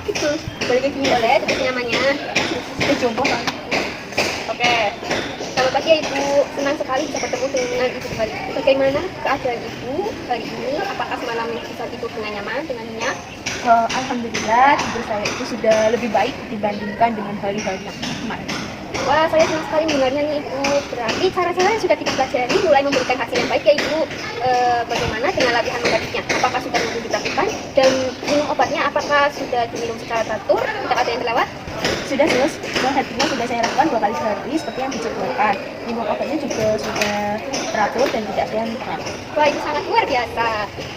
gitu. Boleh kayak gini, boleh, tapi nyamannya. Jompo kan. Oke. Selamat pagi ya Ibu, senang sekali bisa bertemu dengan Ibu kembali. Bagaimana keadaan Ibu hari ini? Apakah semalam bisa tidur dengan nyaman, dengan nyenyak? Alhamdulillah tidur saya itu sudah lebih baik dibandingkan dengan hari-hari yang kemarin. Wah, saya senang sekali mendengarnya nih Ibu. Berarti cara-cara yang sudah kita pelajari mulai memberikan hasil yang baik ya Ibu. Bagaimana dengan latihan menggantinya? Apakah sudah mulai dilakukan? Dan minum obatnya apakah sudah diminum secara teratur? Tidak ada yang terlewat? Sudah sus, hatinya sudah saya lakukan 2 kali sehari seperti yang dijadwalkan. Minum obatnya juga sudah teratur dan tidak ada yang kurang. Wah, itu sangat luar biasa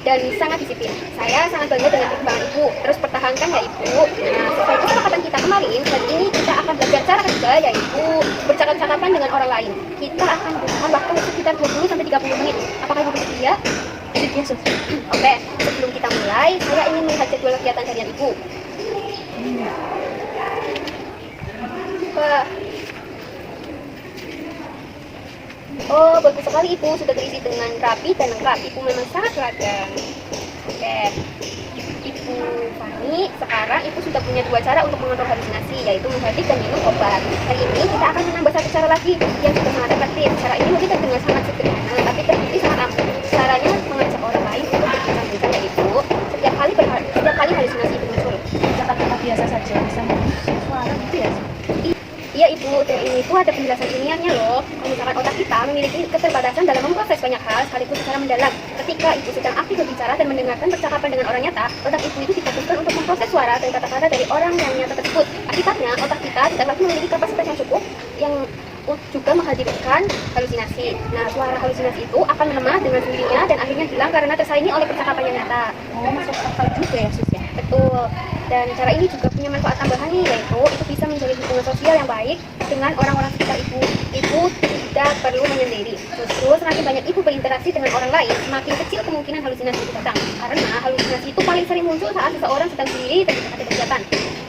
dan sangat disiplin. Saya sangat bangga dengan perkembangan Ibu. Terus pertahankan ya Ibu. Nah, sesuai kesepakatan kita kemarin, hari ini kita akan belajar cara ketiga yaitu bercakap-cakapan dengan orang lain. Kita akan membutuhkan waktu sekitar 20-30 menit. Apakah Ibu bersedia? Iya sus. Oke, sebelum kita mulai, saya ingin melihat jadwal kegiatan harian Ibu. Wah. Oh, bagus sekali Ibu, sudah terisi dengan rapi dan lengkap. Ibu memang sangat teladan. Oke, Ibu Fani, sekarang Ibu sudah punya 2 cara untuk mengontrol halusinasi, yaitu mengganti dan minum obat. Hari ini kita akan menambah 1 cara lagi yang sudah sangat efektif. Cara ini mungkin terdengar sangat sederhana, tapi terbukti sangat ampuh. Caranya mengajak orang lain untuk berbincang-bincang ya Ibu. Setiap kali halusinasi itu muncul, Kata-kata biasa saja bisa mengusir suara gitu ya. iya Ibu, dari ini itu ada penjelasan ilmiahnya loh. Kalau misalkan otak kita memiliki keterbatasan dalam memproses banyak hal sekaligus secara mendalam. Ketika Ibu sedang aktif berbicara dan mendengarkan percakapan dengan orang nyata, otak Ibu itu difokuskan untuk memproses suara dan kata-kata dari orang yang nyata tersebut. Akibatnya, otak kita tidak lagi memiliki kapasitas yang cukup yang juga menghadirkan halusinasi. Nah, suara halusinasi itu akan melemah dengan sendirinya dan akhirnya hilang karena tersaingi oleh percakapan yang nyata. Oh, masuk akal juga ya sus ya. Betul. Dan cara ini juga punya manfaat tambahan nih, yaitu itu bisa menjadi hubungan sosial yang baik dengan orang-orang sekitar Ibu. Ibu tidak perlu menyendiri. Justru semakin banyak Ibu berinteraksi dengan orang lain, semakin kecil kemungkinan halusinasi itu datang. Karena halusinasi itu paling sering muncul saat seseorang sedang sendiri dan tidak ada kegiatan.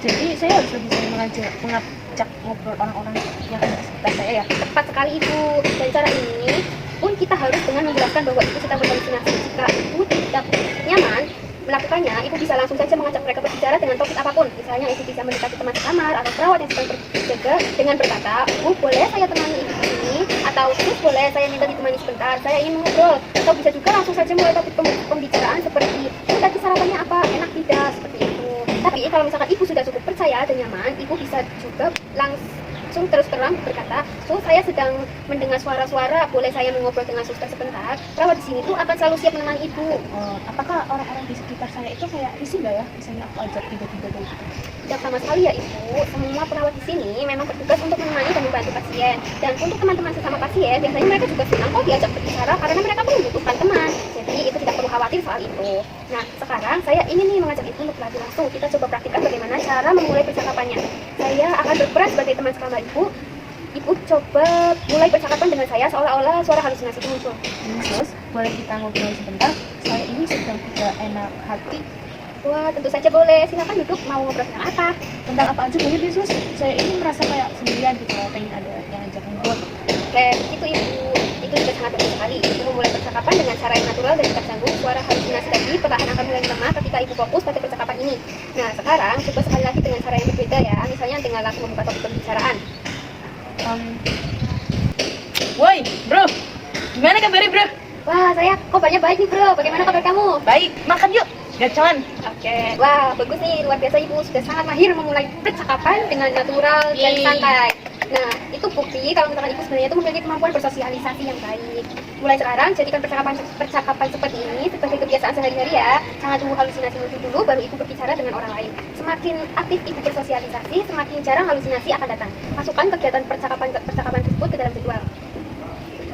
Jadi saya harus lebih sering mengajak ngobrol orang-orang yang ada di sekitar saya ya. Tepat sekali Ibu. Dan cara ini pun kita harus dengan menjelaskan bahwa Ibu sedang berhalusinasi. Jika Ibu tidak nyaman melakukannya, Ibu bisa langsung saja mengajak mereka berbicara dengan topik apapun. Misalnya Ibu bisa mendekati teman kamar atau perawat yang sedang berjaga dengan berkata, "Bu, boleh saya temani Ibu ini?" Atau, "Terus boleh saya minta ditemani sebentar, saya ingin mengobrol." Atau bisa juga langsung saja mulai topik pembicaraan seperti, "Tadi sarapannya apa? Enak tidak?" Seperti itu. Tapi kalau misalkan Ibu sudah cukup percaya dan nyaman, Ibu bisa juga langsung terus terang berkata, "So, saya sedang mendengar suara-suara, boleh saya mengobrol dengan suster sebentar?" Perawat di sini tuh akan selalu siap menemani Ibu. Apakah orang-orang di sekitar saya itu kayak risih nggak ya? Misalnya aku ajak tiba-tiba kayak gitu. Tidak sama sekali ya Ibu, semua perawat di sini memang bertugas untuk menemani dan membantu pasien. Dan untuk teman-teman sesama pasien, biasanya mereka juga senang kok diajak berbicara karena mereka pun membutuhkan teman. Jadi Ibu tidak perlu khawatir soal itu. Nah, sekarang saya ingin nih mengajak Ibu untuk berlatih langsung. Kita coba praktikkan bagaimana cara memulai percakapannya. Saya akan berperan sebagai teman sekamar Ibu. Ibu coba mulai percakapan dengan saya seolah-olah suara halusinasi itu muncul. Sus, boleh kita ngobrol sebentar? Saya ini sedang tidak enak hati. Wah, tentu saja boleh. Silakan duduk. Mau ngobrol tentang apa? Tentang apa aja boleh deh sus. Saya ini merasa kayak sendirian gitu loh, pengen ada yang ajak ngobrol. Oke, itu Ibu. Itu juga sangat bagus sekali. Ibu memulai percakapan dengan cara yang natural dan tidak canggung. Suara halusinasi tadi perlahan akan mulai melemah ketika Ibu fokus pada percakapan ini. Nah, sekarang coba sekali lagi dengan cara yang berbeda ya. Misalnya dengan langsung membuka topik pembicaraan. Woi, bro, gimana kabarnya bro? Wah, saya kabarnya baik nih bro. Bagaimana kabar kamu? Baik, makan yuk, gacoan. Oke, wah bagus nih, luar biasa Ibu sudah sangat mahir memulai percakapan dengan natural dan santai. Nah, itu bukti kalau misalkan Ibu sebenarnya itu memiliki kemampuan bersosialisasi yang baik. Mulai sekarang jadikan percakapan seperti ini sebagai kebiasaan sehari-hari ya. Jangan tunggu halusinasi muncul dulu baru Ibu berbicara dengan orang lain. Semakin aktif Ibu bersosialisasi, semakin jarang halusinasi akan datang. Masukkan kegiatan percakapan tersebut ke dalam jadwal.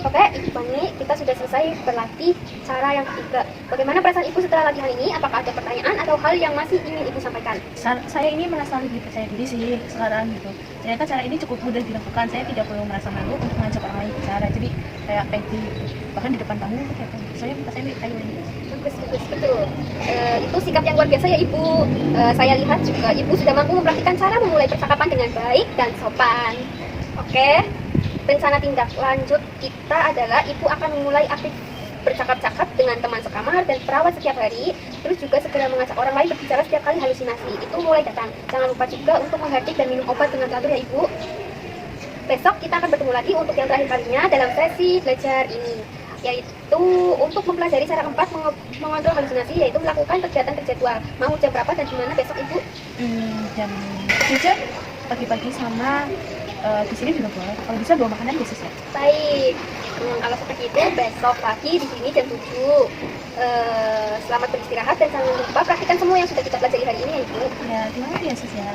Oke, Ibu Fani, kita sudah selesai berlatih cara yang ketiga. Bagaimana perasaan Ibu setelah latihan ini? Apakah ada pertanyaan atau hal yang masih ingin Ibu sampaikan? Saya ini merasa lebih percaya diri sih sekarang gitu. Ternyata cara ini cukup mudah dilakukan. Saya tidak perlu merasa malu untuk mengajak orang lain bicara. Jadi kayak pede gitu. Bahkan di depan tamu kayak saya ayo ini. Bagus, betul. Itu sikap yang luar biasa ya Ibu. Saya lihat juga Ibu sudah mampu mempraktikkan cara memulai percakapan dengan baik dan sopan. Oke. Rencana tindak lanjut kita adalah Ibu akan memulai bercakap-cakap dengan teman sekamar dan perawat setiap hari, terus juga segera mengajak orang lain berbicara setiap kali halusinasi itu mulai datang. Jangan lupa juga untuk menghardik dan minum obat dengan teratur ya Ibu. Besok kita akan bertemu lagi untuk yang terakhir kalinya dalam sesi belajar ini, yaitu untuk mempelajari cara keempat mengontrol halusinasi, yaitu melakukan kegiatan terjadwal. Mau jam berapa dan gimana besok Ibu? Jam 7 pagi-pagi sama di sini juga boleh. Kalau bisa bawa makanan ya sis ya. Baik, kalau seperti itu besok pagi di sini jam 7. Selamat beristirahat dan jangan lupa praktikkan semua yang sudah kita pelajari hari ini ya Ibu. Ya, terima kasih ya sis ya.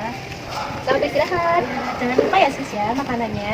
Selamat beristirahat. Jangan lupa ya sis ya makanannya.